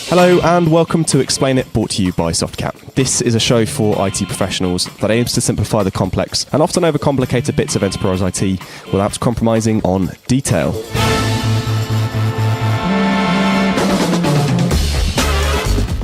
Hello and welcome to Explain It, brought to you by Softcat. This is a show for IT professionals that aims to simplify the complex and often overcomplicated bits of enterprise IT without compromising on detail.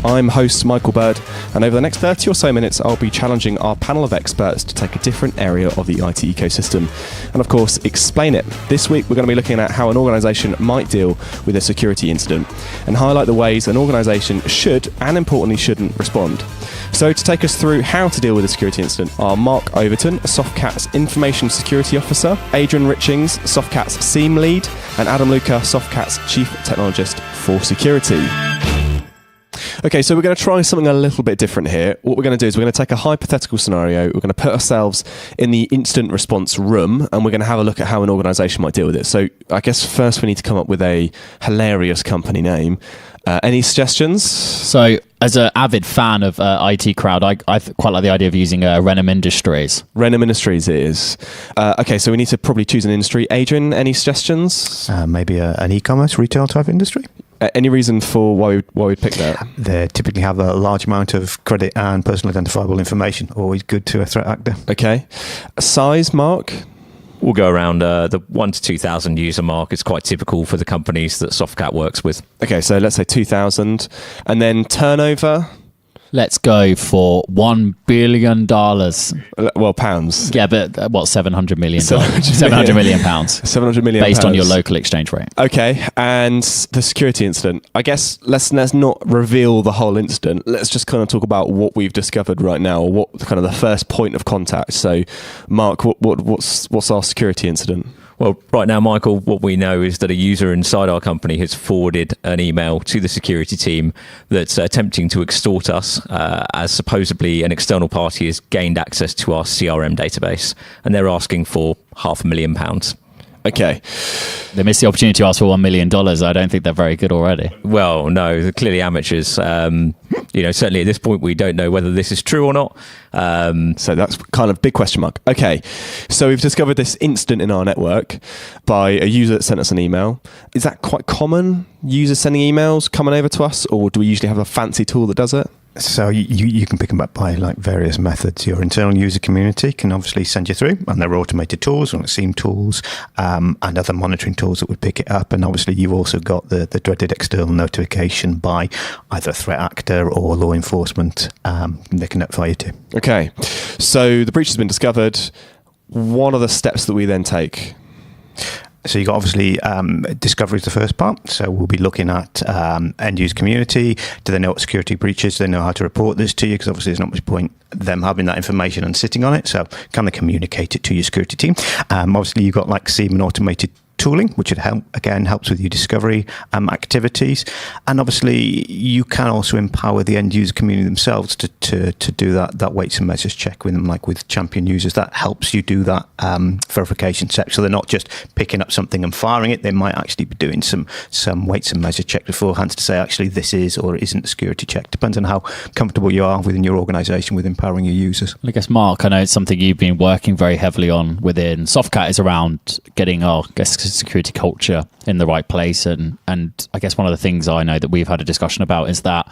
I'm host Michael Bird, and over the next 30 or so minutes I'll be challenging our panel of experts to take a different area of the IT ecosystem and of course explain it. This week we're going to be looking at how an organisation might deal with a security incident and highlight the ways an organisation should and importantly shouldn't respond. So to take us through how to deal with a security incident are Mark Overton, Softcat's Information Security Officer, Adrian Richings, Softcat's SIEM Lead, and Adam Louca, Softcat's Chief Technologist for Security. Okay, so we're going to try something a little bit different here. What we're going to do is we're going to take a hypothetical scenario, we're going to put ourselves in the incident response room, and we're going to have a look at how an organisation might deal with it. So I guess first we need to come up with a hilarious company name. Any suggestions? So, as an avid fan of IT crowd, I quite like the idea of using Renham Industries. Renham Industries it is. Okay, so we need to probably choose an industry. Adrian, any suggestions? Maybe an e-commerce retail type industry. Any reason for why we'd pick that? They typically have a large amount of credit and personal identifiable information. Always good to a threat actor. Okay. Size, Mark? We'll go around the 1,000 to 2,000 user mark. It's quite typical for the companies that Softcat works with. Okay, so let's say 2,000. And then turnover? Let's go for $1 billion. Well, pounds. Yeah, but what, 700 million? 700 million pounds. 700 million based pounds. on your local exchange rate. Okay, and the security incident. I guess let's not reveal the whole incident. Let's just kind of talk about what we've discovered right now, or what kind of the first point of contact. So, Mark, what's our security incident? Well, right now, Michael, what we know is that a user inside our company has forwarded an email to the security team that's attempting to extort us as supposedly an external party has gained access to our CRM database, and they're asking for £500,000. Okay. They missed the opportunity to ask for $1 million. I don't think they're very good already. Well, no, they're clearly amateurs. Certainly at this point, we don't know whether this is true or not. So that's kind of big question mark. Okay, so we've discovered this incident in our network by a user that sent us an email. Is that quite common, users sending emails coming over to us, or do we usually have a fancy tool that does it? So you can pick them up by like various methods. Your internal user community can obviously send you through, and there are automated tools, like SIEM tools, and other monitoring tools that would pick it up. And obviously you've also got the dreaded external notification by either a threat actor or law enforcement. They can notify you too. Okay, so the breach has been discovered. What are the steps that we then take? So you got obviously discovery is the first part. So we'll be looking at end user community. Do they know what security breach is? Do they know how to report this to you? Because obviously there's not much point them having that information and sitting on it. So can they communicate it to your security team? Obviously you've got like SIEM and automated tooling, which would helps with your discovery activities. And obviously you can also empower the end user community themselves to do that weights and measures check with them, like with champion users. That helps you do that verification check. So they're not just picking up something and firing it. They might actually be doing some weights and measures check beforehand to say actually this is or isn't a security check. Depends on how comfortable you are within your organization with empowering your users. I guess, Mark, I know it's something you've been working very heavily on within Softcat is around getting our security culture in the right place, and I guess one of the things I know that we've had a discussion about is that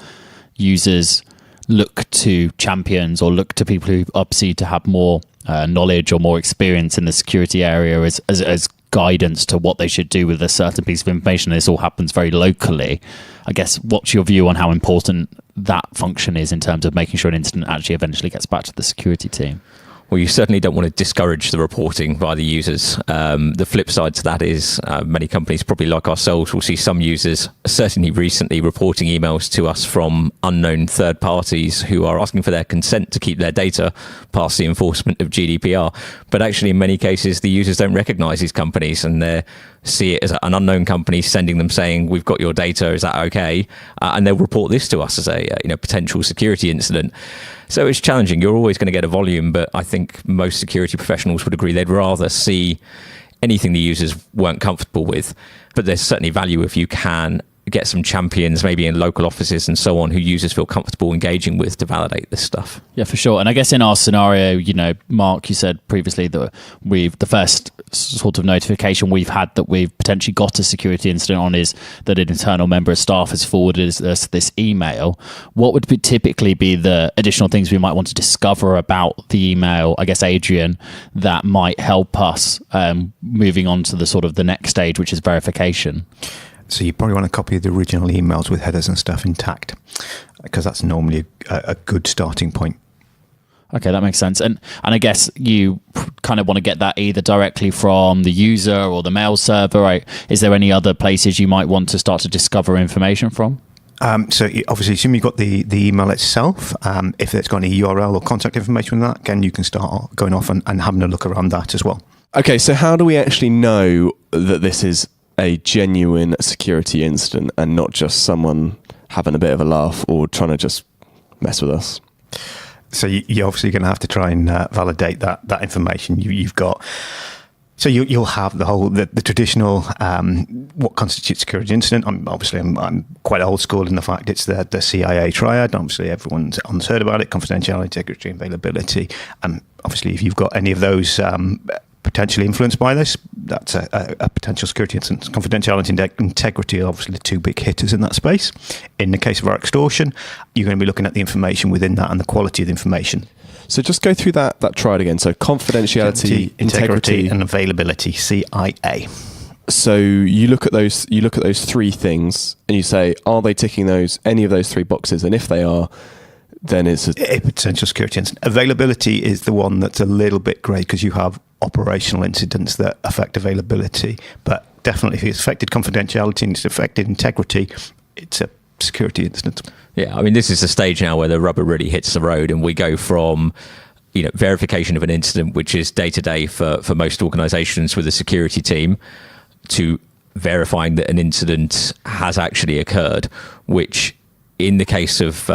users look to champions or look to people who obviously to have more knowledge or more experience in the security area as guidance to what they should do with a certain piece of information. This all happens very locally. I guess what's your view on how important that function is in terms of making sure an incident actually eventually gets back to the security team? Well, you certainly don't want to discourage the reporting by the users. The flip side to that is many companies, probably like ourselves, will see some users, certainly recently, reporting emails to us from unknown third parties who are asking for their consent to keep their data past the enforcement of GDPR. But actually, in many cases, the users don't recognize these companies and they see it as an unknown company sending them saying, we've got your data, is that okay? And they'll report this to us as a potential security incident. So it's challenging. You're always going to get a volume, but I think most security professionals would agree they'd rather see anything the users weren't comfortable with. But there's certainly value if you can get some champions maybe in local offices and so on who users feel comfortable engaging with to validate this stuff. Yeah, for sure. And I guess in our scenario, Mark, you said previously that the first sort of notification we've had that we've potentially got a security incident on is that an internal member of staff has forwarded us this email. What would typically be the additional things we might want to discover about the email, I guess, Adrian, that might help us moving on to the sort of the next stage, which is verification? So you probably want a copy of the original emails with headers and stuff intact, because that's normally a good starting point. Okay, that makes sense. And I guess you kind of want to get that either directly from the user or the mail server, right? Is there any other places you might want to start to discover information from? So obviously, assume you've got the email itself. If it's got any URL or contact information with that, again, you can start going off and having a look around that as well. Okay, so how do we actually know that this is a genuine security incident and not just someone having a bit of a laugh or trying to just mess with us? So you're obviously going to have to try and validate that information you've got. So you'll have the traditional what constitutes security incident. I'm quite old school in the fact it's the CIA triad. Obviously, everyone's heard about it: confidentiality, integrity, availability. Obviously, if you've got any of those potentially influenced by this, that's a potential security incident. Confidentiality and integrity are obviously the two big hitters in that space. In the case of our extortion, you're going to be looking at the information within that and the quality of the information. So just go through that triad again. So confidentiality, integrity, and availability, CIA. So you look at those three things and you say, are they ticking any of those three boxes? And if they are, then it's a potential security incident. Availability is the one that's a little bit grey because you have operational incidents that affect availability. But definitely, if it's affected confidentiality and it's affected integrity, it's a security incident. Yeah, I mean, this is the stage now where the rubber really hits the road, and we go from verification of an incident, which is day to day for most organizations with a security team, to verifying that an incident has actually occurred, which in the case of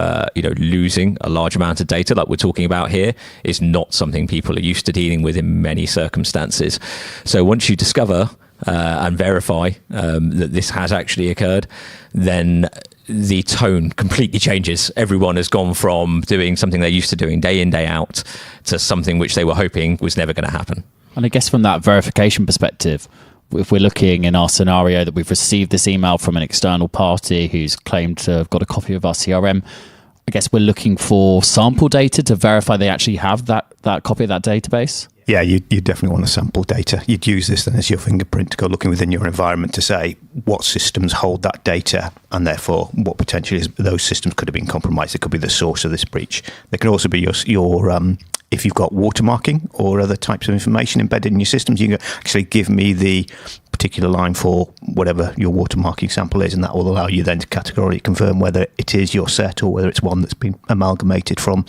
losing a large amount of data like we're talking about here is not something people are used to dealing with in many circumstances. So once you discover and verify that this has actually occurred, then the tone completely changes. Everyone has gone from doing something they're used to doing day in, day out to something which they were hoping was never going to happen. And I guess from that verification perspective, if we're looking in our scenario that we've received this email from an external party who's claimed to have got a copy of our CRM, I guess we're looking for sample data to verify they actually have that copy of that database. Yeah, you definitely want to sample data. You'd use this then as your fingerprint to go looking within your environment to say what systems hold that data, and therefore what potentially those systems could have been compromised. It could be the source of this breach. There could also be your if you've got watermarking or other types of information embedded in your systems, you can actually give me the particular line for whatever your watermarking sample is, and that will allow you then to categorically confirm whether it is your set or whether it's one that's been amalgamated from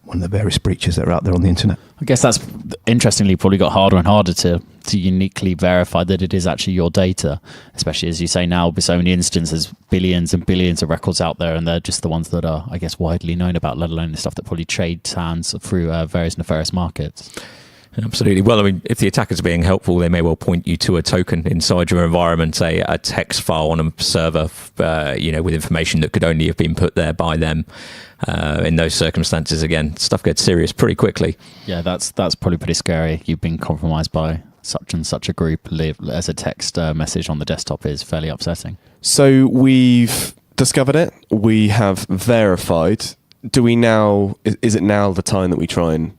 one of the various breaches that are out there on the internet. I guess that's interestingly probably got harder and harder to uniquely verify that it is actually your data, especially as you say now with so many instances, billions and billions of records out there, and they're just the ones that are, I guess, widely known about, let alone the stuff that probably trades hands through various nefarious markets. Absolutely. Well, I mean, if the attackers are being helpful, they may well point you to a token inside your environment, say a text file on a server, with information that could only have been put there by them. In those circumstances, again, stuff gets serious pretty quickly. Yeah, that's probably pretty scary. You've been compromised by such and such a group as a text message on the desktop is fairly upsetting. So we've discovered it. We have verified. Is it now the time that we try and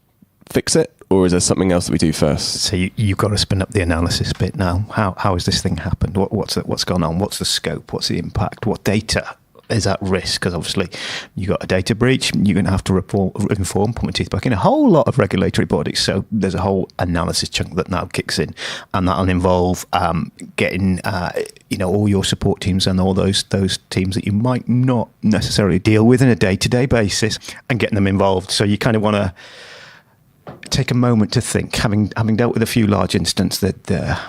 fix it? Or is there something else that we do first? So you've got to spin up the analysis bit now. How has this thing happened? What's gone on? What's the scope? What's the impact? What data is at risk? Because obviously you got a data breach. You're going to have to inform, put my teeth back in, a whole lot of regulatory bodies. So there's a whole analysis chunk that now kicks in, and that'll involve getting all your support teams and all those teams that you might not necessarily deal with in a day-to-day basis, and getting them involved. So you kind of want to take a moment to think, having dealt with a few large incidents, that the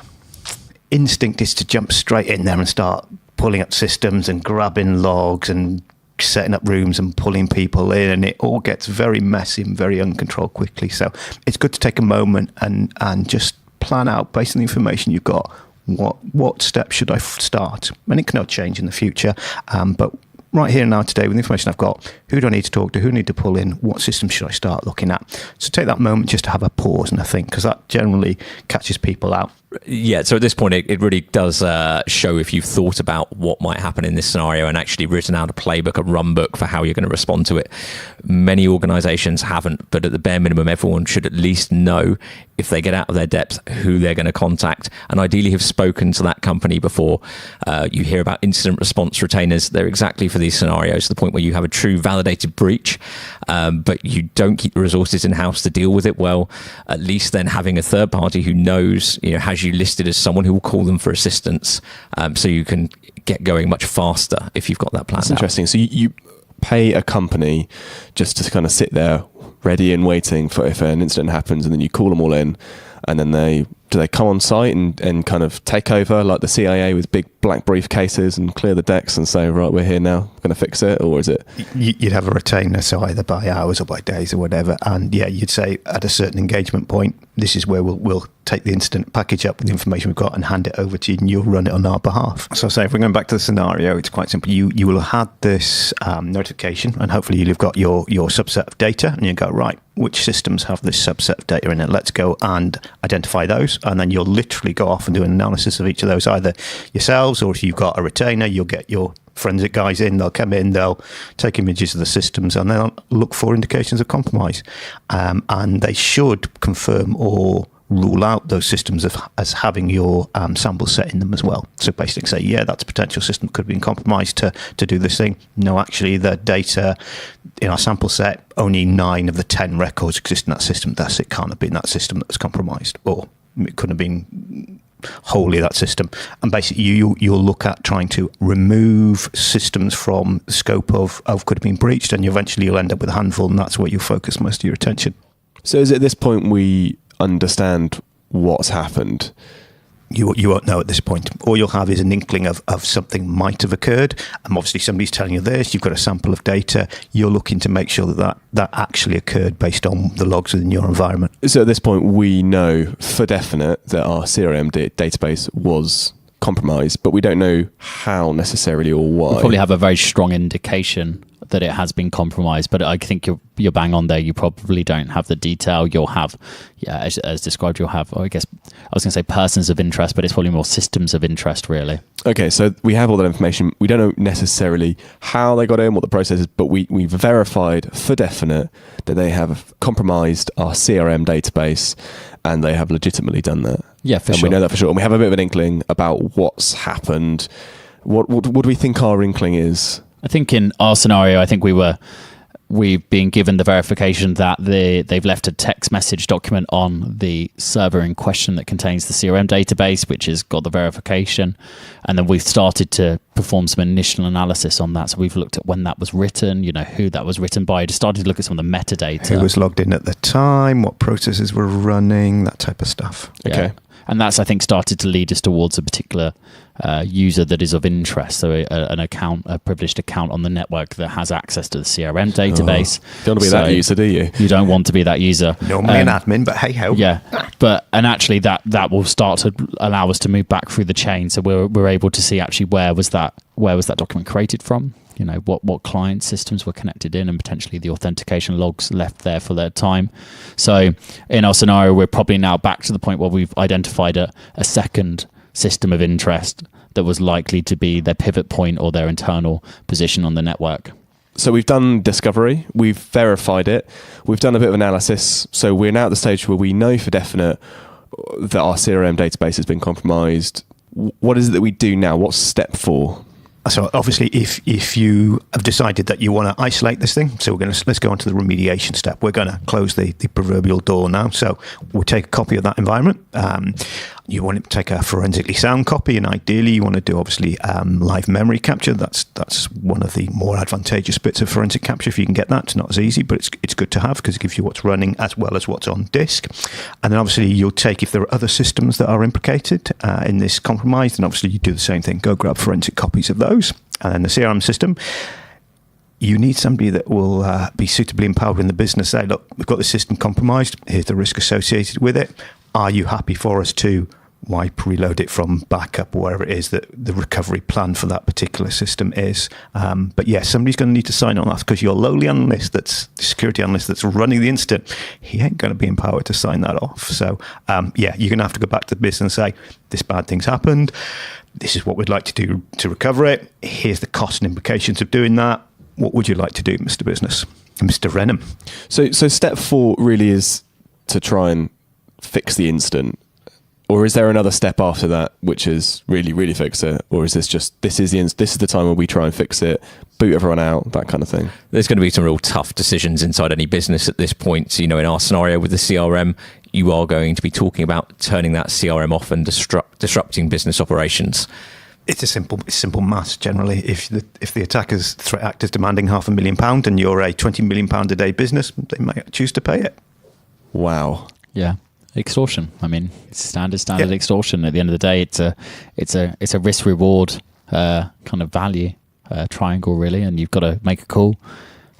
instinct is to jump straight in there and start pulling up systems and grabbing logs and setting up rooms and pulling people in, and it all gets very messy and very uncontrolled quickly. So it's good to take a moment and just plan out, based on the information you've got, what steps should I start? And it cannot change in the future, but right here and now today, with the information I've got, who do I need to talk to? Who do I need to pull in? What system should I start looking at? So take that moment just to have a pause and a think, because that generally catches people out. Yeah, so at this point, it really does show if you've thought about what might happen in this scenario and actually written out a playbook, a run book for how you're going to respond to it. Many organizations haven't, but at the bare minimum, everyone should at least know, if they get out of their depth, who they're going to contact, and ideally have spoken to that company before. You hear about incident response retainers. They're exactly for these scenarios, to the point where you have a true validated breach, but you don't keep the resources in-house to deal with it well. At least then having a third party who knows, has you listed as someone who will call them for assistance, so you can get going much faster if you've got that plan. That's interesting. So you pay a company just to kind of sit there ready and waiting for if an incident happens, and then you call them all in, and then do they come on site and kind of take over like the CIA with big black briefcases and clear the decks and say, right, we're here now, we're going to fix it? Or is it? You'd have a retainer, so either by hours or by days or whatever. And yeah, you'd say at a certain engagement point, this is where we'll take the incident, package up with the information we've got and hand it over to you, and you'll run it on our behalf. So say if we're going back to the scenario, it's quite simple. You will have had this notification, and hopefully you'll have got your subset of data, and you go, right, which systems have this subset of data in it? Let's go and identify those. And then you'll literally go off and do an analysis of each of those, either yourselves, or if you've got a retainer, you'll get your forensic guys in, they'll come in, they'll take images of the systems, and they'll look for indications of compromise. And they should confirm or rule out those systems as having your samples set in them as well. So basically say, yeah, that's a potential system that could have been compromised to do this thing. No, actually, the data in our sample set, only 9 of the 10 records exist in that system. Thus, it can't have been that system that was compromised, or it couldn't have been wholly that system. And basically, you'll look at trying to remove systems from the scope of could have been breached, and eventually you'll end up with a handful, and that's where you'll focus most of your attention. So is it at this point we understand what's happened? You won't know at this point. All you'll have is an inkling of something might have occurred. And obviously somebody's telling you this, you've got a sample of data, you're looking to make sure that actually occurred based on the logs within your environment. So at this point, we know for definite that our CRM database was compromised, but we don't know how necessarily or why. We probably have a very strong indication that it has been compromised, but I think you're bang on there. You probably don't have the detail. You'll have, as described, you'll have, I guess, I was going to say persons of interest, but it's probably more systems of interest, really. Okay, so we have all that information. We don't know necessarily how they got in, what the process is, but we've verified for definite that they have compromised our CRM database, and they have legitimately done that. Yeah, for sure. And we know that for sure. And we have a bit of an inkling about what's happened. What do we think our inkling is? I think in our scenario, I think we've been given the verification that they've left a text message document on the server in question that contains the CRM database, which has got the verification. And then we've started to perform some initial analysis on that. So we've looked at when that was written, who that was written by, just started to look at some of the metadata. Who was logged in at the time, what processes were running, that type of stuff. Yeah. Okay. And that's, I think, started to lead us towards a particular user that is of interest. So a privileged account on the network that has access to the CRM database. You don't want to be that user, do you? You don't want to be that user. Normally an admin, but hey ho. Yeah, and actually that will start to allow us to move back through the chain. So we're able to see actually where was that document created from. What client systems were connected in, and potentially the authentication logs left there for their time. So in our scenario, we're probably now back to the point where we've identified a second system of interest that was likely to be their pivot point or their internal position on the network. So we've done discovery, we've verified it, we've done a bit of analysis. So we're now at the stage where we know for definite that our CRM database has been compromised. What is it that we do now? What's step 4? So obviously, if you have decided that you want to isolate this thing, so let's go on to the remediation step. We're going to close the proverbial door now. So we'll take a copy of that environment. You want to take a forensically sound copy, and ideally you want to do obviously live memory capture. That's one of the more advantageous bits of forensic capture. If you can get that, it's not as easy, but it's good to have because it gives you what's running as well as what's on disk. And then obviously you'll take, if there are other systems that are implicated in this compromise, then obviously you do the same thing. Go grab forensic copies of those. And then the CRM system, you need somebody that will be suitably empowered in the business. Say, look, we've got the system compromised. Here's the risk associated with it. Are you happy for us to wipe, reload it from backup, or wherever it is that the recovery plan for that particular system is. But yeah, somebody's going to need to sign on that, because your lowly analyst, that's the security analyst that's running the incident, he ain't going to be empowered to sign that off. So yeah, you're going to have to go back to the business and say, this bad thing's happened. This is what we'd like to do to recover it. Here's the cost and implications of doing that. What would you like to do, Mr. Business? Mr. Renham. So step 4 really is to try and fix the incident. Or is there another step after that, which is really fix it? Or is this just, this is the time where we try and fix it, boot everyone out, that kind of thing? There's going to be some real tough decisions inside any business at this point. So, in our scenario with the CRM, you are going to be talking about turning that CRM off and disrupting business operations. It's simple maths generally. If the attacker's threat actor is demanding £500,000 and you're a £20 million a day business, they might choose to pay it. Wow. Yeah. Extortion. I mean, it's standard extortion. At the end of the day, it's a risk reward kind of value triangle, really, and you've got to make a call.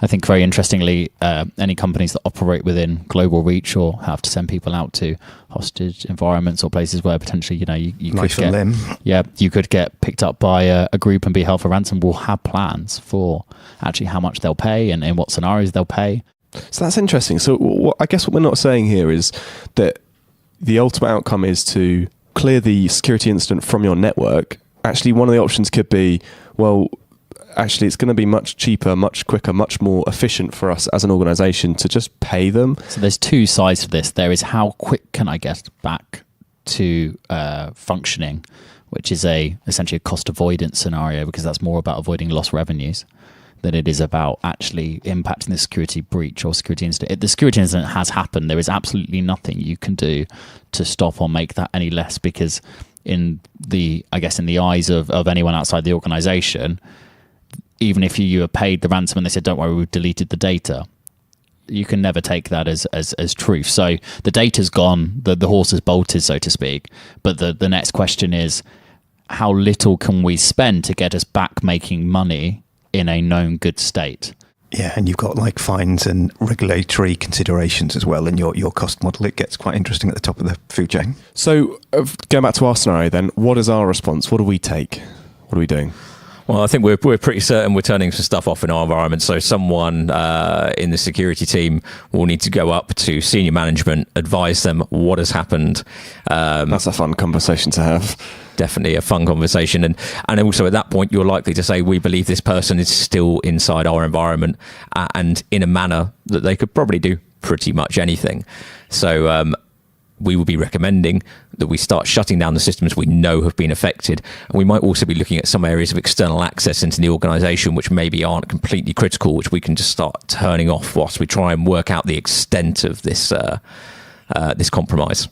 I think very interestingly, any companies that operate within global reach or have to send people out to hostage environments or places where potentially you could get picked up by a group and be held for ransom will have plans for actually how much they'll pay and in what scenarios they'll pay. So that's interesting. So I guess what we're not saying here is that the ultimate outcome is to clear the security incident from your network. Actually, one of the options could be, well, actually it's going to be much cheaper, much quicker, much more efficient for us as an organization to just pay them. So there's two sides to this. There is how quick can I get back to functioning, which is essentially a cost avoidance scenario, because that's more about avoiding lost revenues than it is about actually impacting the security breach or security incident. If the security incident has happened, there is absolutely nothing you can do to stop or make that any less, because in the eyes of anyone outside the organization, even if you were paid the ransom and they said, don't worry, we've deleted the data, you can never take that as truth. So the data's gone, the horse has bolted, so to speak. But the next question is, how little can we spend to get us back making money in a known good state? Yeah, and you've got like fines and regulatory considerations as well in your cost model. It gets quite interesting at the top of the food chain. So going back to our scenario then, what is our response? What do we take? What are we doing? Well, I think we're pretty certain we're turning some stuff off in our environment. So someone in the security team will need to go up to senior management, advise them what has happened. That's a fun conversation to have. Definitely a fun conversation. And also at that point, you're likely to say, we believe this person is still inside our environment and in a manner that they could probably do pretty much anything. So we will be recommending that we start shutting down the systems we know have been affected. And we might also be looking at some areas of external access into the organisation which maybe aren't completely critical, which we can just start turning off whilst we try and work out the extent of this this compromise.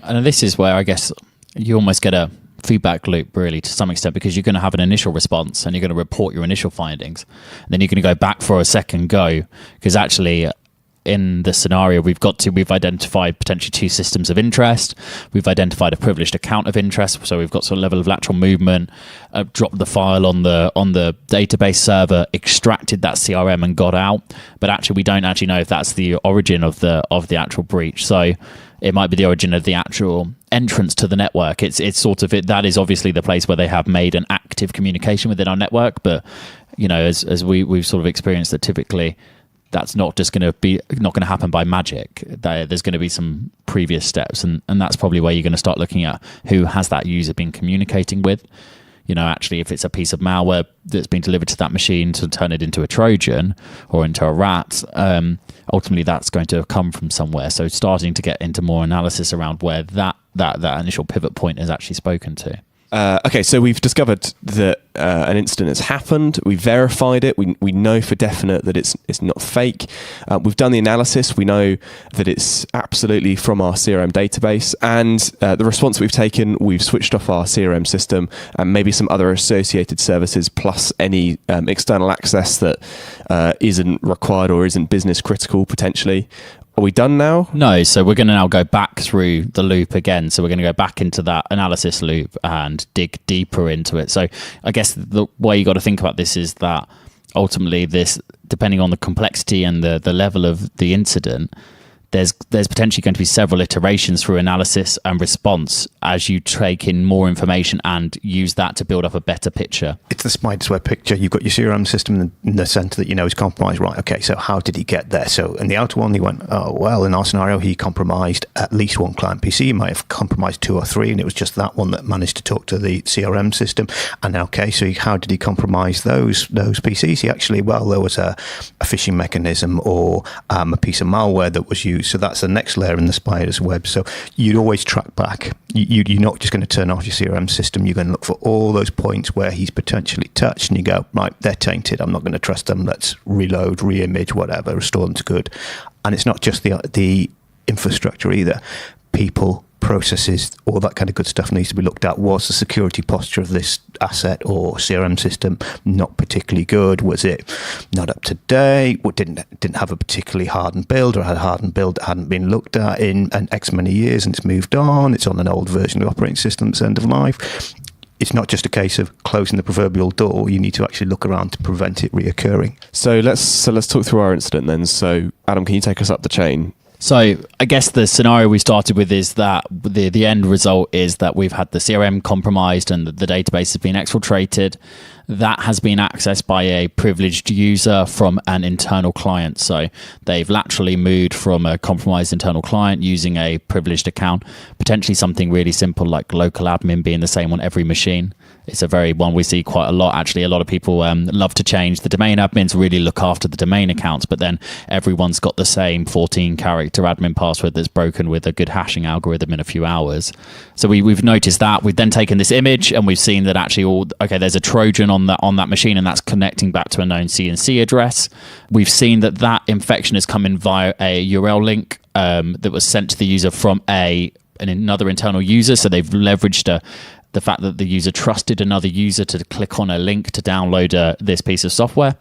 And this is where I guess you almost get a feedback loop, really, to some extent, because you're going to have an initial response and you're going to report your initial findings. And then you're going to go back for a second go, because actually in the scenario we've identified potentially two systems of interest. We've identified a privileged account of interest, so we've got some level of lateral movement, dropped the file on the database server, extracted that CRM and got out. But actually we don't actually know if that's the origin of the actual breach. So it might be the origin of the actual entrance to the network. It's sort of it. That is obviously the place where they have made an active communication within our network. But as we've sort of experienced that typically that's not just going to happen by magic. There's going to be some previous steps, and that's probably where you're going to start looking at who has that user been communicating with. Actually, if it's a piece of malware that's been delivered to that machine to turn it into a Trojan or into a rat, ultimately that's going to have come from somewhere. So starting to get into more analysis around where that initial pivot point is actually spoken to. Okay, so we've discovered that an incident has happened. We verified it. We know for definite that it's not fake. We've done the analysis. We know that it's absolutely from our CRM database. And the response we've taken, we've switched off our CRM system and maybe some other associated services, plus any external access that isn't required or isn't business critical potentially. Are we done now? No, so we're going to now go back through the loop again. So we're going to go back into that analysis loop and dig deeper into it. So I guess the way you got to think about this is that ultimately this, depending on the complexity and the level of the incident, there's potentially going to be several iterations through analysis and response as you take in more information and use that to build up a better picture. It's the spider's web picture. You've got your CRM system in the center that you know is compromised. Right, okay, so how did he get there? So in the outer one, he went, oh, well, in our scenario, he compromised at least one client PC. He might have compromised 2 or 3, and it was just that one that managed to talk to the CRM system. And okay, so how did he compromise those PCs? He actually, well, there was a phishing mechanism or a piece of malware that was used. So that's the next layer in the spider's web. So you'd always track back. You're not just going to turn off your CRM system. You're going to look for all those points where he's potentially touched, and you go, right, they're tainted. I'm not going to trust them. Let's reload, re-image, whatever, restore them to good. And it's not just the infrastructure either. People, processes, all that kind of good stuff needs to be looked at. Was the security posture of this asset or CRM system not particularly good? Was it not up to date? Or didn't have a particularly hardened build, or had a hardened build that hadn't been looked at in X many years and it's moved on? It's on an old version of the operating system that's end of life. It's not just a case of closing the proverbial door. You need to actually look around to prevent it reoccurring. So let's talk through our incident then. So Adam, can you take us up the chain? So I guess the scenario we started with is that the end result is that we've had the CRM compromised and the database has been exfiltrated. That has been accessed by a privileged user from an internal client. So they've laterally moved from a compromised internal client using a privileged account, potentially something really simple like local admin being the same on every machine. It's a very one we see quite a lot. Actually, a lot of people love to change. The domain admins really look after the domain accounts, but then everyone's got the same 14-character admin password that's broken with a good hashing algorithm in a few hours. So we've noticed that. We've then taken this image and we've seen that actually, there's a Trojan on that machine, and that's connecting back to a known CNC address. We've seen that infection has come in via a URL link that was sent to the user from another internal user. So they've leveraged the fact that the user trusted another user to click on a link to download this piece of software.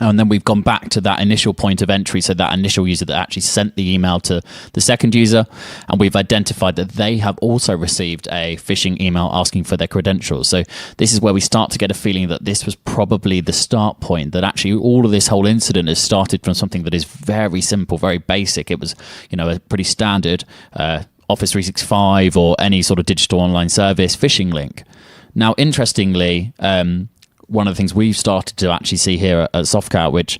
And then we've gone back to that initial point of entry, so that initial user that actually sent the email to the second user, and we've identified that they have also received a phishing email asking for their credentials. So this is where we start to get a feeling that this was probably the start point, that actually all of this whole incident has started from something that is very simple, very basic. It was, a pretty standard Office 365 or any sort of digital online service phishing link. Now, interestingly, one of the things we've started to actually see here at Softcat, which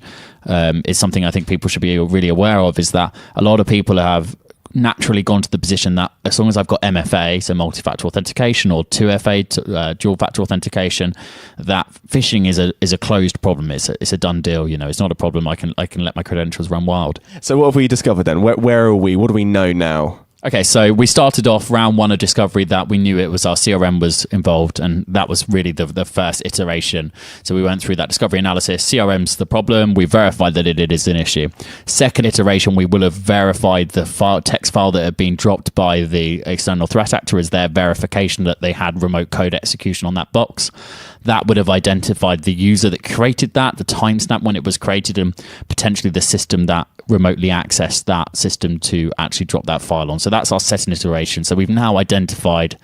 is something I think people should be really aware of, is that a lot of people have naturally gone to the position that as long as I've got MFA, so multi-factor authentication, or 2FA, dual-factor authentication, that phishing is a closed problem. It's a done deal. It's not a problem. I can let my credentials run wild. So what have we discovered then? Where are we? What do we know now? Okay, so we started off round one of discovery that we knew it was our CRM was involved, and that was really the first iteration. So we went through that discovery analysis. CRM's the problem. We verified that it is an issue. Second iteration, we will have verified the text file that had been dropped by the external threat actor as their verification that they had remote code execution on that box. That would have identified the user that created that, the timestamp when it was created, and potentially the system that remotely accessed that system to actually drop that file on. So that's our second iteration. So we've now identified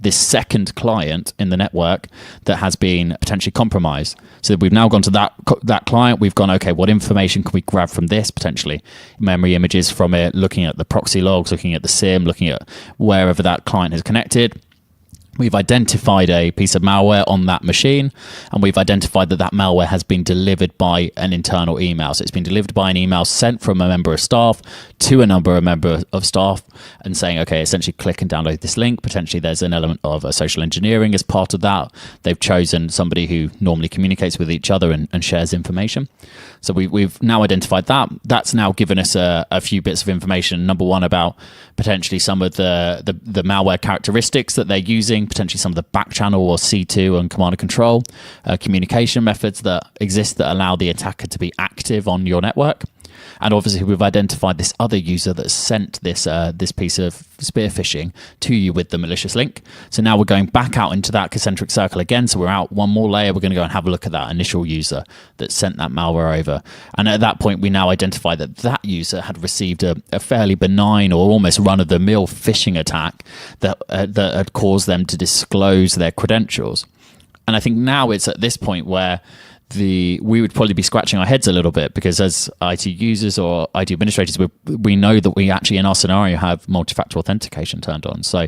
this second client in the network that has been potentially compromised. So we've now gone to that client. We've gone, okay, what information can we grab from this, potentially memory images from it, looking at the proxy logs, looking at the SIEM, looking at wherever that client is connected. We've identified a piece of malware on that machine, and we've identified that malware has been delivered by an internal email. So it's been delivered by an email sent from a member of staff to a member of staff, and saying, okay, essentially click and download this link. Potentially there's an element of social engineering as part of that. They've chosen somebody who normally communicates with each other and shares information. So we've now identified that. That's now given us a few bits of information. Number one, about potentially some of the malware characteristics that they're using, potentially some of the back channel or C2 and command and control communication methods that exist that allow the attacker to be active on your network. And obviously, we've identified this other user that sent this piece of spear phishing to you with the malicious link. So now we're going back out into that concentric circle again. So we're out one more layer. We're going to go and have a look at that initial user that sent that malware over. And at that point, we now identify that user had received a fairly benign or almost run-of-the-mill phishing attack that had caused them to disclose their credentials. And I think now it's at this point where we would probably be scratching our heads a little bit, because as IT users or IT administrators, we know that we actually in our scenario have multi-factor authentication turned on. So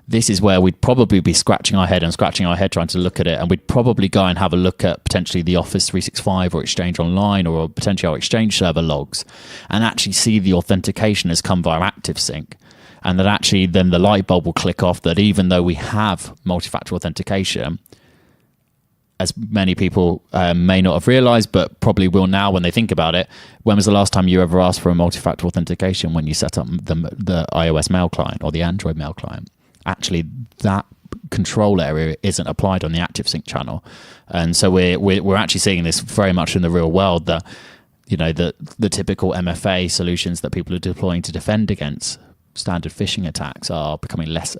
this is where we'd probably be scratching our head trying to look at it, and we'd probably go and have a look at potentially the Office 365 or Exchange Online or potentially our Exchange server logs, and actually see the authentication has come via ActiveSync. And that actually then the light bulb will click off that even though we have multi-factor authentication, as many people may not have realized, but probably will now when they think about it, when was the last time you ever asked for a multi-factor authentication when you set up the iOS mail client or the Android mail client? Actually, that control area isn't applied on the ActiveSync channel. And so we're actually seeing this very much in the real world, that, you know, the typical MFA solutions that people are deploying to defend against standard phishing attacks are becoming less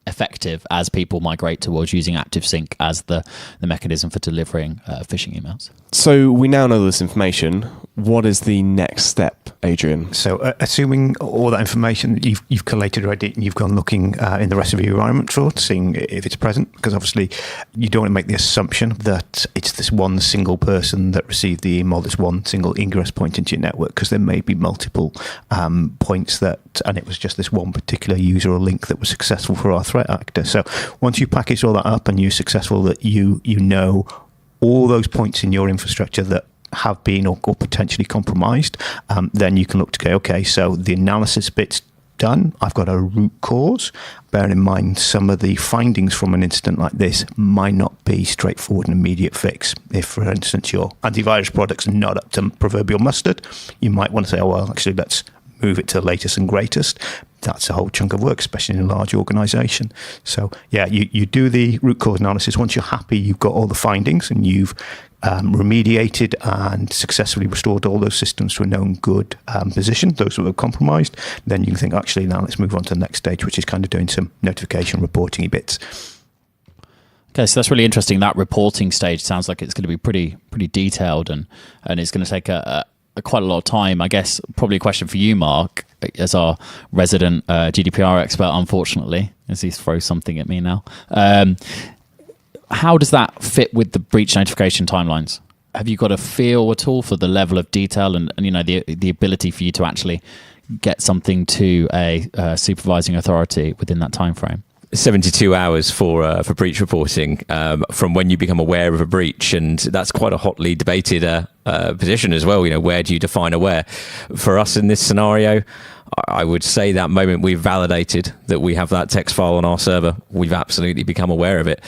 effective as people migrate towards using ActiveSync as the mechanism for delivering phishing emails. So we now know this information. What is the next step, Adrian? So assuming all that information you've collated already, and you've gone looking in the rest of your environment for it, seeing if it's present, because obviously you don't want to make the assumption that it's this one single person that received the email, this one single ingress point into your network, because there may be multiple points and it was just this one particular user or link that was successful for our threat actor. So once you package all that up and you're successful, that you know all those points in your infrastructure that have been or potentially compromised, then you can look to go, okay, so the analysis bit's done. I've got a root cause. Bear in mind, some of the findings from an incident like this might not be straightforward and immediate fix. If, for instance, your antivirus product's not up to proverbial mustard, you might want to say, oh, well, actually, let's move it to the latest and greatest. That's a whole chunk of work, especially in a large organization. So, yeah, you do the root cause analysis. Once you're happy, you've got all the findings and you've remediated and successfully restored all those systems to a known good position, those that were compromised, then you can think, actually, now let's move on to the next stage, which is kind of doing some notification reporting bits. Okay, so that's really interesting. That reporting stage sounds like it's going to be pretty detailed, and it's going to take quite a lot of time. I guess probably a question for you, Mark, as our resident GDPR expert, unfortunately, as he throws something at me now. How does that fit with the breach notification timelines? Have you got a feel at all for the level of detail and you know the ability for you to actually get something to a supervising authority within that time frame? 72 hours for breach reporting from when you become aware of a breach, and that's quite a hotly debated position as well. You know, where do you define aware? For us in this scenario, I would say that moment we've validated that we have that text file on our server, we've absolutely become aware of it.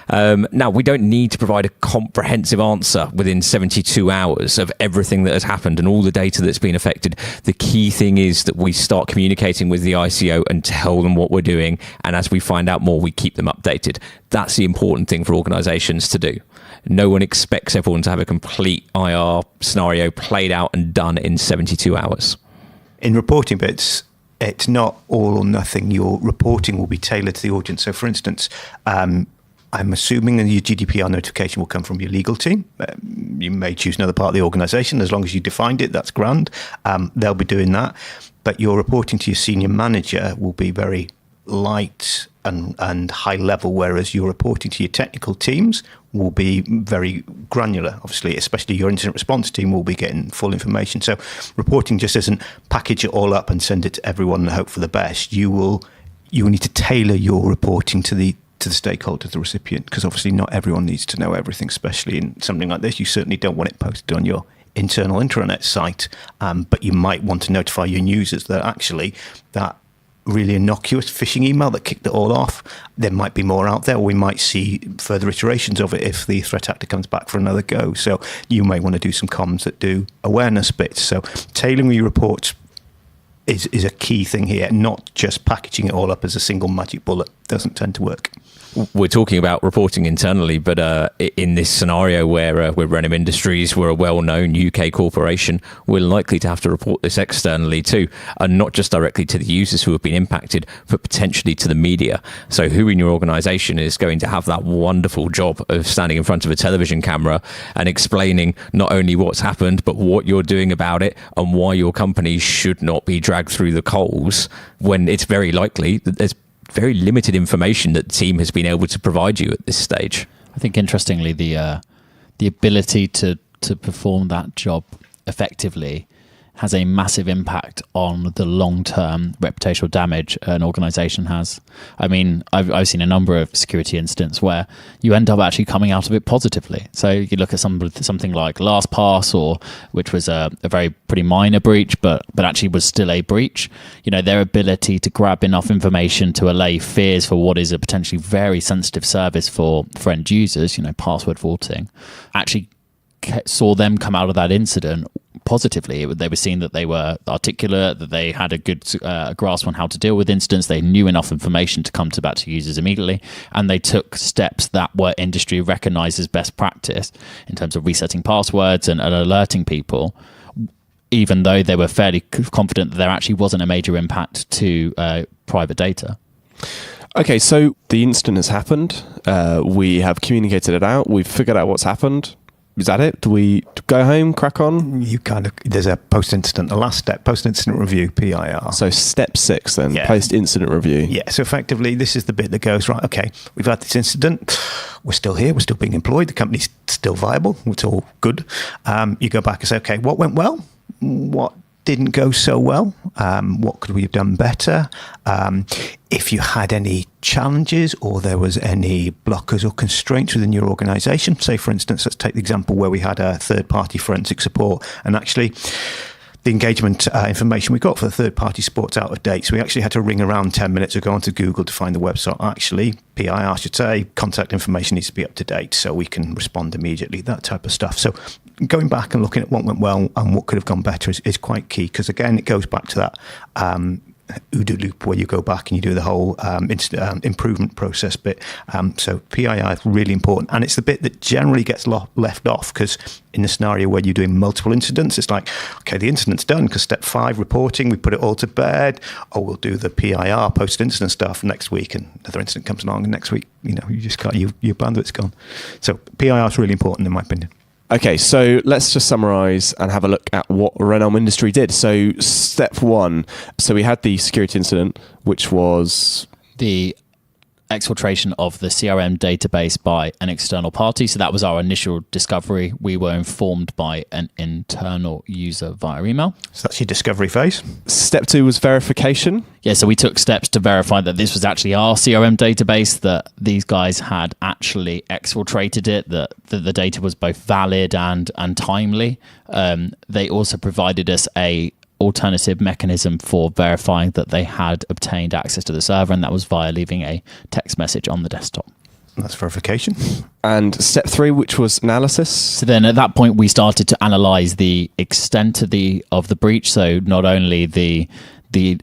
Now, we don't need to provide a comprehensive answer within 72 hours of everything that has happened and all the data that's been affected. The key thing is that we start communicating with the ICO and tell them what we're doing. And as we find out more, we keep them updated. That's the important thing for organizations to do. No one expects everyone to have a complete IR scenario played out and done in 72 hours. In reporting bits, it's not all or nothing. Your reporting will be tailored to the audience. So, for instance, I'm assuming that your GDPR notification will come from your legal team. You may choose another part of the organization. As long as you defined it, that's grand. They'll be doing that. But your reporting to your senior manager will be very light and high level, whereas your reporting to your technical teams will be very granular, obviously, especially your incident response team will be getting full information. So reporting just isn't package it all up and send it to everyone and hope for the best. You will need to tailor your reporting to the stakeholder, the recipient, because obviously not everyone needs to know everything, especially in something like this. You certainly don't want it posted on your internal intranet site, but you might want to notify your users that actually that really innocuous phishing email that kicked it all off, there might be more out there. We might see further iterations of it if the threat actor comes back for another go. So you may want to do some comms that do awareness bits. So tailoring your reports is a key thing here, not just packaging it all up as a single magic bullet. Doesn't tend to work. We're talking about reporting internally, but in this scenario where we're Renom Industries, we're a well-known UK corporation, we're likely to have to report this externally too, and not just directly to the users who have been impacted, but potentially to the media. So who in your organisation is going to have that wonderful job of standing in front of a television camera and explaining not only what's happened, but what you're doing about it and why your company should not be dragged through the coals, when it's very likely that there's very limited information that the team has been able to provide you at this stage. I think interestingly, the the ability to perform that job effectively has a massive impact on the long-term reputational damage an organization has. I mean, I've seen a number of security incidents where you end up actually coming out of it positively. So you look at something like LastPass, or which was a very pretty minor breach, but actually was still a breach. You know, their ability to grab enough information to allay fears for what is a potentially very sensitive service for end users, you know, password vaulting, actually saw them come out of that incident positively. They were seeing that they were articulate, that they had a good grasp on how to deal with incidents. They knew enough information to come back to users immediately, and they took steps that were industry recognized as best practice in terms of resetting passwords and alerting people, even though they were fairly confident that there actually wasn't a major impact to private data. Okay, so the incident has happened. We have communicated it out. We've figured out what's happened. Is that it? Do we go home, crack on? There's a post-incident, the last step, post-incident review, PIR. So step 6 then, Yeah. Post-incident review. Yeah, so effectively, this is the bit that goes, right, okay, we've had this incident, we're still here, we're still being employed, the company's still viable, it's all good. You go back and say, okay, what went well? What didn't go so well? What could we have done better? If you had any challenges or there was any blockers or constraints within your organization, say for instance, let's take the example where we had a third-party forensic support, and actually the engagement information we got for the third-party support's out of date. So we actually had to ring around 10 minutes ago onto Google to find the website. Actually, PIR, I should say, contact information needs to be up to date so we can respond immediately, that type of stuff. So going back and looking at what went well and what could have gone better is quite key, because again, it goes back to that OODA loop where you go back and you do the whole improvement process bit. So PII is really important, and it's the bit that generally gets left off, because in the scenario where you're doing multiple incidents, it's like, okay, the incident's done because step 5, reporting, we put it all to bed. Oh, we'll do the PIR, post-incident stuff next week, and another incident comes along, and next week, you know, you just can't, your bandwidth's gone. So PIR is really important in my opinion. Okay, so let's just summarize and have a look at what Realm Industry did. So step 1, so we had the security incident, which was The exfiltration of the CRM database by an external party. So that was our initial discovery. We were informed by an internal user via email. So that's your discovery phase. Step 2 was verification. Yeah, so we took steps to verify that this was actually our CRM database, that these guys had actually exfiltrated it, that the data was both valid and timely. They also provided us a alternative mechanism for verifying that they had obtained access to the server, and that was via leaving a text message on the desktop. That's verification. And step 3, which was analysis. So then at that point we started to analyze the extent of the breach, so not only the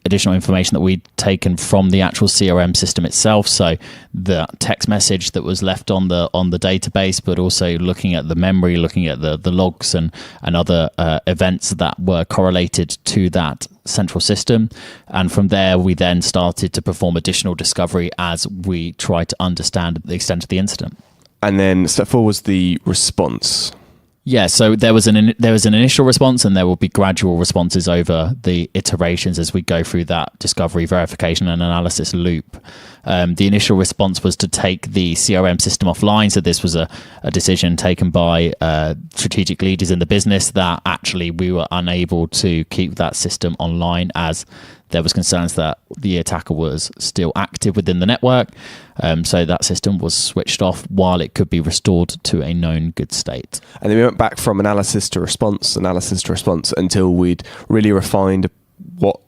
additional information that we'd taken from the actual CRM system itself, so the text message that was left on the database, but also looking at the memory, looking at the logs and other events that were correlated to that central system. And from there, we then started to perform additional discovery as we tried to understand the extent of the incident. And then step 4 was the response. Yeah, so there was an initial response, and there will be gradual responses over the iterations as we go through that discovery, verification, and analysis loop. The initial response was to take the CRM system offline. So this was a decision taken by strategic leaders in the business that actually we were unable to keep that system online, as there was concerns that the attacker was still active within the network. So that system was switched off while it could be restored to a known good state. And then we went back from analysis to response until we'd really refined what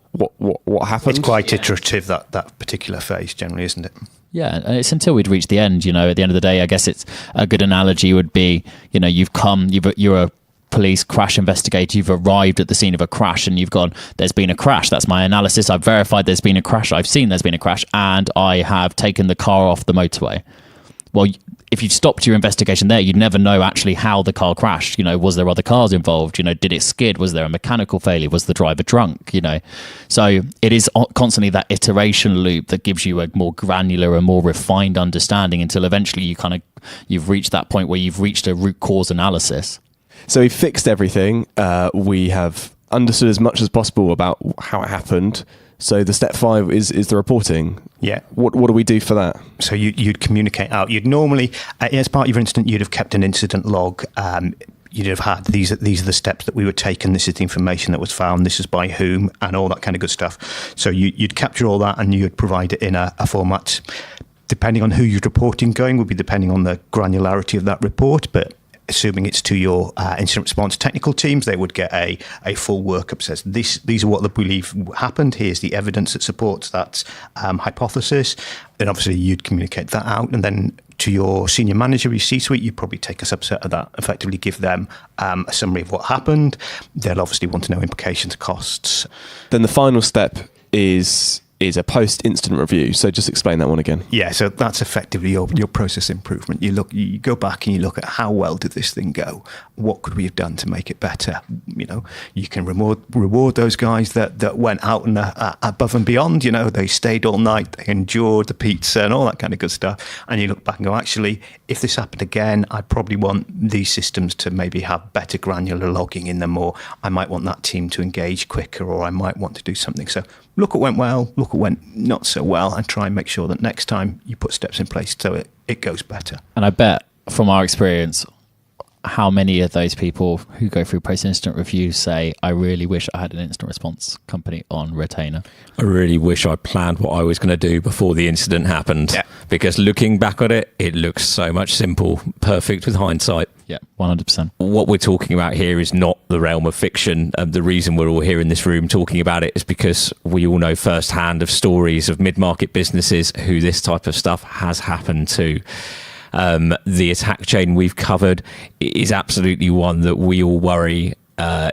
happened. It's quite iterative, that particular phase generally, isn't it? Yeah, and it's until we'd reached the end. You know, at the end of the day, I guess it's a good analogy would be, you know, you're a police crash investigator, you've arrived at the scene of a crash and you've gone, there's been a crash, that's my analysis, I've verified there's been a crash, I've seen there's been a crash, and I have taken the car off the motorway. Well, if you stopped your investigation there, you'd never know actually how the car crashed. You know, was there other cars involved? You know, did it skid? Was there a mechanical failure? Was the driver drunk? You know, so it is constantly that iteration loop that gives you a more granular and more refined understanding until eventually you've reached that point where you've reached a root cause analysis. So we fixed everything. We have understood as much as possible about how it happened. So the step 5 is the reporting. Yeah. What do we do for that? So you'd communicate out. You'd normally, as part of your incident, you'd have kept an incident log. You'd have had these are the steps that we were taking. This is the information that was found. This is by whom, and all that kind of good stuff. So you'd capture all that and you'd provide it in a format. Depending on who you're reporting going, would be depending on the granularity of that report. But assuming it's to your incident response technical teams, they would get a full workup. Says these are what they believe happened. Here's the evidence that supports that hypothesis. Then obviously you'd communicate that out, and then to your senior manager, your C-suite, you'd probably take a subset of that, effectively give them a summary of what happened. They'll obviously want to know implications, costs. Then the final step is a post-incident review. So just explain that one again. Yeah, so that's effectively your process improvement. You go back and you look at how well did this thing go? What could we have done to make it better? You can reward those guys that went out and above and beyond. They stayed all night, they endured the pizza and all that kind of good stuff. And you look back and go, actually, if this happened again, I'd probably want these systems to maybe have better granular logging in them, or I might want that team to engage quicker, or I might want to do something. So look what went well, look what went not so well, and try and make sure that next time you put steps in place so it goes better. And I bet from our experience, how many of those people who go through post-incident reviews say, I really wish I had an incident response company on retainer? I really wish I planned what I was going to do before the incident happened. Yeah. Because looking back at it, it looks so much simple, perfect with hindsight. Yeah, 100%. What we're talking about here is not the realm of fiction. The reason we're all here in this room talking about it is because we all know firsthand of stories of mid-market businesses who this type of stuff has happened to. The attack chain we've covered is absolutely one that we all worry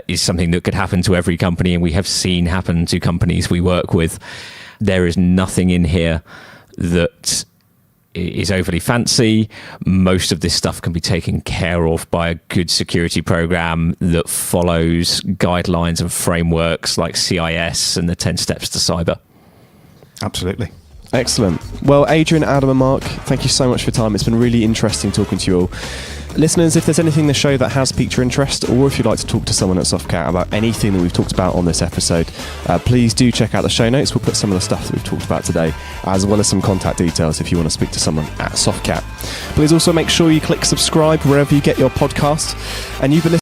is something that could happen to every company, and we have seen happen to companies we work with. There is nothing in here that is overly fancy. Most of this stuff can be taken care of by a good security program that follows guidelines and frameworks like CIS and the 10 steps to cyber. Absolutely. Excellent. Well, Adrian, Adam and Mark, thank you so much for your time. It's been really interesting talking to you all. Listeners, if there's anything in the show that has piqued your interest, or if you'd like to talk to someone at Softcat about anything that we've talked about on this episode, please do check out the show notes. We'll put some of the stuff that we've talked about today, as well as some contact details if you want to speak to someone at Softcat. Please also make sure you click subscribe wherever you get your podcasts. And you've been listening